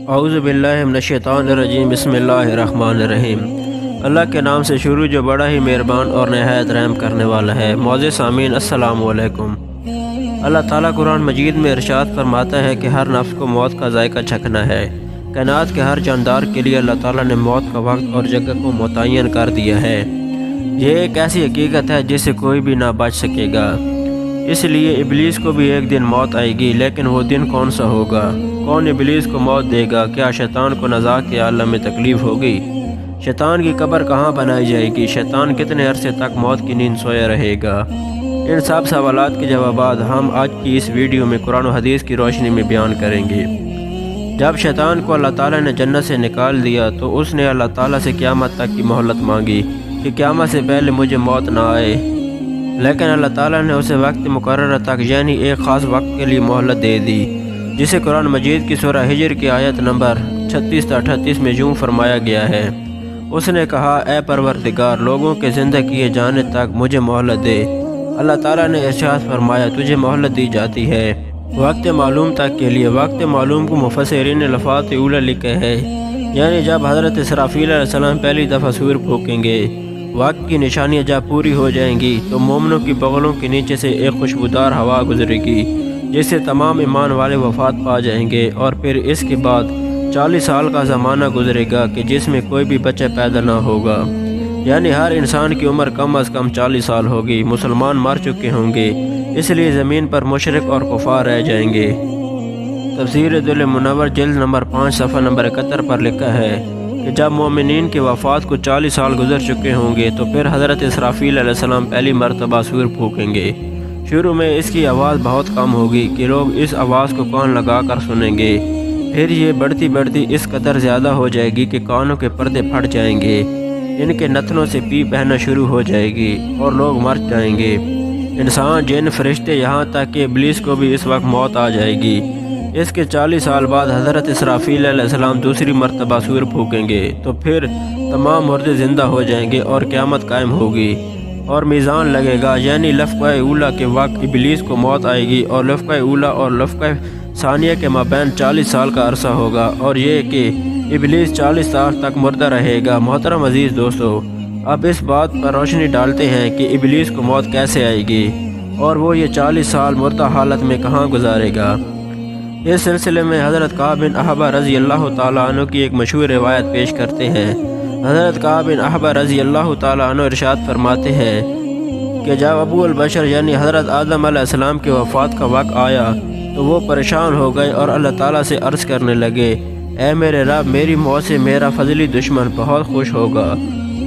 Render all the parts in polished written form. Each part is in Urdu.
اعوذ باللہ من الشیطان الرجیم، بسم اللہ الرحمن الرحیم۔ اللہ کے نام سے شروع جو بڑا ہی مہربان اور نہایت رحم کرنے والا ہے۔ معزز سامعین، السلام علیکم۔ اللہ تعالیٰ قرآن مجید میں ارشاد فرماتا ہے کہ ہر نفس کو موت کا ذائقہ چکھنا ہے۔ کائنات کے ہر جاندار کے لیے اللہ تعالیٰ نے موت کا وقت اور جگہ کو متعین کر دیا ہے۔ یہ ایک ایسی حقیقت ہے جس سے کوئی بھی نہ بچ سکے گا۔ اس لیے ابلیس کو بھی ایک دن موت آئے گی، لیکن وہ دن کون سا ہوگا؟ کون ابلیس کو موت دے گا؟ کیا شیطان کو نزاع کے عالم میں تکلیف ہوگی؟ شیطان کی قبر کہاں بنائی جائے گی؟ شیطان کتنے عرصے تک موت کی نیند سویا رہے گا؟ ان سب سوالات کے جوابات ہم آج کی اس ویڈیو میں قرآن و حدیث کی روشنی میں بیان کریں گے۔ جب شیطان کو اللہ تعالیٰ نے جنت سے نکال دیا تو اس نے اللہ تعالیٰ سے قیامت تک کی مہلت مانگی کہ قیامت سے پہلے مجھے موت نہ آئے، لیکن اللہ تعالیٰ نے اسے وقت مقررہ تک یعنی ایک خاص وقت کے لیے مہلت دے دی، جسے قرآن مجید کی سورہ ہجر کی آیت نمبر 36 تا 38 میں یوں فرمایا گیا ہے۔ اس نے کہا، اے پروردگار، لوگوں کے زندہ کیے جانے تک مجھے مہلت دے۔ اللہ تعالیٰ نے ارشاد فرمایا، تجھے مہلت دی جاتی ہے وقت معلوم تک کے لیے۔ وقت معلوم کو مفسرین نے لفظ اولا لکھے ہے، یعنی جب حضرت اسرافیل علیہ السلام پہلی دفعہ سور پھونکیں گے، وقت کی نشانیاں جب پوری ہو جائیں گی تو مومنوں کی بغلوں کے نیچے سے ایک خوشبودار ہوا گزرے گی، جس سے تمام ایمان والے وفات پا جائیں گے، اور پھر اس کے بعد 40 سال کا زمانہ گزرے گا کہ جس میں کوئی بھی بچہ پیدا نہ ہوگا، یعنی ہر انسان کی عمر کم از کم 40 سال ہوگی۔ مسلمان مر چکے ہوں گے، اس لیے زمین پر مشرک اور کفار رہ جائیں گے۔ تفسیر دل المنور جلد نمبر 5 صفحہ نمبر 71 پر لکھا ہے کہ جب مومنین کی وفات کو 40 سال گزر چکے ہوں گے تو پھر حضرت اسرافیل علیہ السلام پہلی مرتبہ سور پھونکیں گے۔ شروع میں اس کی آواز بہت کم ہوگی کہ لوگ اس آواز کو کان لگا کر سنیں گے، پھر یہ بڑھتی بڑھتی اس قدر زیادہ ہو جائے گی کہ کانوں کے پردے پھٹ جائیں گے، ان کے نتنوں سے پیپ بہنا شروع ہو جائے گی اور لوگ مر جائیں گے، انسان، جن، فرشتے، یہاں تک کہ ابلیس کو بھی اس وقت موت آ جائے گی۔ اس کے 40 سال بعد حضرت اسرافیل علیہ السلام دوسری مرتبہ سور پھونکیں گے تو پھر تمام مردے زندہ ہو جائیں گے اور قیامت قائم ہوگی اور میزان لگے گا، یعنی لفظہ اولا کے وقت ابلیس کو موت آئے گی اور لفظہ اولا اور لفظہ ثانیہ کے مابین 40 سال کا عرصہ ہوگا، اور یہ کہ ابلیس 40 سال تک مردہ رہے گا۔ محترم عزیز دوستو، اب اس بات پر روشنی ڈالتے ہیں کہ ابلیس کو موت کیسے آئے گی اور وہ یہ 40 سال مردہ حالت میں کہاں گزارے گا۔ اس سلسلے میں حضرت کعب بن احبر رضی اللہ تعالیٰ عنہ کی ایک مشہور روایت پیش کرتے ہیں۔ حضرت کعب بن احبر رضی اللہ تعالیٰ عنہ ارشاد فرماتے ہیں کہ جب ابو البشر یعنی حضرت آدم علیہ السلام کی وفات کا وقت آیا تو وہ پریشان ہو گئے اور اللہ تعالیٰ سے عرض کرنے لگے، اے میرے رب، میری موت سے میرا فضلی دشمن بہت خوش ہوگا،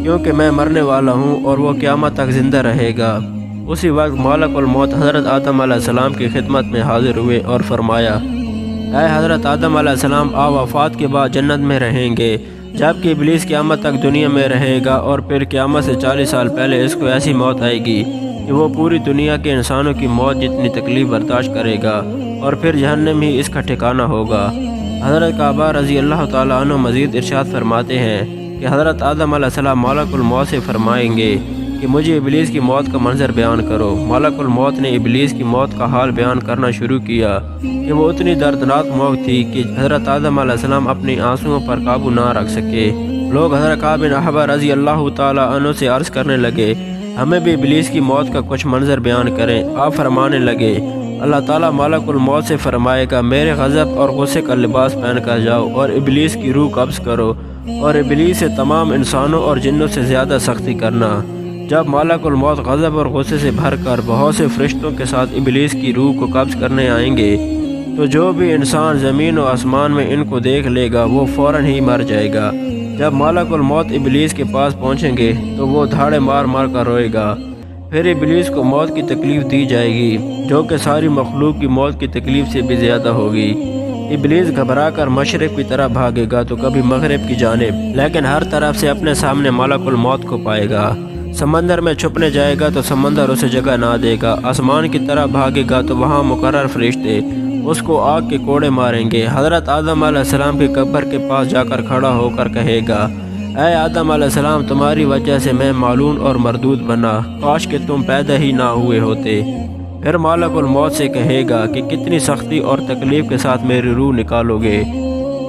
کیونکہ میں مرنے والا ہوں اور وہ قیامت تک زندہ رہے گا۔ اسی وقت ملک الموت حضرت آدم علیہ السلام کی خدمت میں حاضر ہوئے اور فرمایا، اے حضرت آدم علیہ السلام، آپ وفات کے بعد جنت میں رہیں گے، جبکہ ابلیس قیامت تک دنیا میں رہے گا، اور پھر قیامت سے 40 سال پہلے اس کو ایسی موت آئے گی کہ وہ پوری دنیا کے انسانوں کی موت جتنی تکلیف برداشت کرے گا، اور پھر جہنم ہی اس کا ٹھکانہ ہوگا۔ حضرت کعبہ رضی اللہ تعالیٰ عنہ مزید ارشاد فرماتے ہیں کہ حضرت آدم علیہ السلام ملک الموت سے فرمائیں گے کہ مجھے ابلیس کی موت کا منظر بیان کرو۔ ملک الموت نے ابلیس کی موت کا حال بیان کرنا شروع کیا کہ وہ اتنی دردناک موت تھی کہ حضرت آدم علیہ السلام اپنی آنسوؤں پر قابو نہ رکھ سکے۔ لوگ حضرت کعب بن احبر رضی اللہ تعالیٰ عنہ سے عرض کرنے لگے، ہمیں بھی ابلیس کی موت کا کچھ منظر بیان کریں۔ آپ فرمانے لگے، اللہ تعالیٰ ملک الموت سے فرمائے گا، میرے غضب اور غصے کا لباس پہن کر جاؤ اور ابلیس کی روح قبض کرو اور ابلیس سے تمام انسانوں اور جنوں سے زیادہ سختی کرنا۔ جب ملک الموت غضب اور غصے سے بھر کر بہت سے فرشتوں کے ساتھ ابلیس کی روح کو قبض کرنے آئیں گے تو جو بھی انسان زمین و آسمان میں ان کو دیکھ لے گا وہ فوراً ہی مر جائے گا۔ جب ملک الموت ابلیس کے پاس پہنچیں گے تو وہ دھاڑے مار مار کر روئے گا، پھر ابلیس کو موت کی تکلیف دی جائے گی جو کہ ساری مخلوق کی موت کی تکلیف سے بھی زیادہ ہوگی۔ ابلیس گھبرا کر مشرق کی طرف بھاگے گا تو کبھی مغرب کی جانب، لیکن ہر طرف سے اپنے سامنے ملک الموت کو پائے گا۔ سمندر میں چھپنے جائے گا تو سمندر اسے جگہ نہ دے گا، آسمان کی طرف بھاگے گا تو وہاں مقرر فرشتے اس کو آگ کے کوڑے ماریں گے۔ حضرت آدم علیہ السلام کی قبر کے پاس جا کر کھڑا ہو کر کہے گا، اے آدم علیہ السلام، تمہاری وجہ سے میں معلوم اور مردود بنا، کاش کہ تم پیدا ہی نہ ہوئے ہوتے۔ پھر ملک الموت سے کہے گا کہ کتنی سختی اور تکلیف کے ساتھ میری روح نکالو گے؟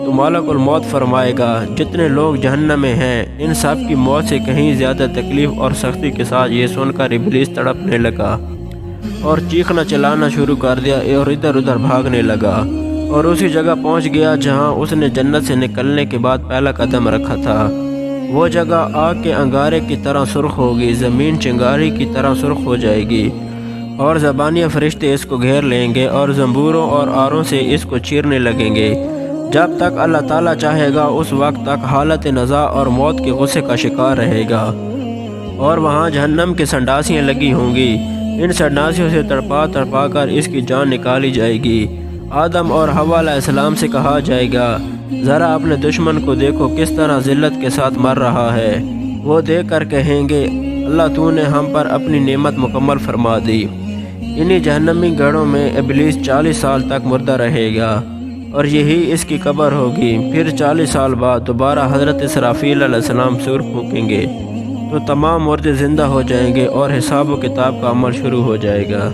تو ملک الموت فرمائے گا جتنے لوگ جہنم میں ہیں ان سب کی موت سے کہیں زیادہ تکلیف اور سختی کے ساتھ یہ سن کر ابلیس تڑپنے لگا اور چیخنا چلانا شروع کر دیا اور ادھر ادھر بھاگنے لگا اور اسی جگہ پہنچ گیا جہاں اس نے جنت سے نکلنے کے بعد پہلا قدم رکھا تھا۔ وہ جگہ آگ کے انگارے کی طرح سرخ ہوگی، زمین چنگاری کی طرح سرخ ہو جائے گی اور زبانیہ فرشتے اس کو گھیر لیں گے اور زنبوروں اور آروں سے اس کو چیرنے لگیں گے۔ جب تک اللہ تعالیٰ چاہے گا اس وقت تک حالت نزاع اور موت کے غصے کا شکار رہے گا، اور وہاں جہنم کی سنڈاسیاں لگی ہوں گی۔ ان سنڈاسیوں سے تڑپا تڑپا کر اس کی جان نکالی جائے گی۔ آدم اور حوا علیہ السلام سے کہا جائے گا ذرا اپنے دشمن کو دیکھو کس طرح ذلت کے ساتھ مر رہا ہے۔ وہ دیکھ کر کہیں گے اللہ تو نے ہم پر اپنی نعمت مکمل فرما دی۔ انہی جہنمی گڑھوں میں ابلیس 40 سال تک مردہ رہے گا اور یہی اس کی قبر ہوگی۔ پھر 40 سال بعد دوبارہ حضرت اسرافیل علیہ السلام سور پھونکیں گے تو تمام مردے زندہ ہو جائیں گے اور حساب و کتاب کا عمل شروع ہو جائے گا۔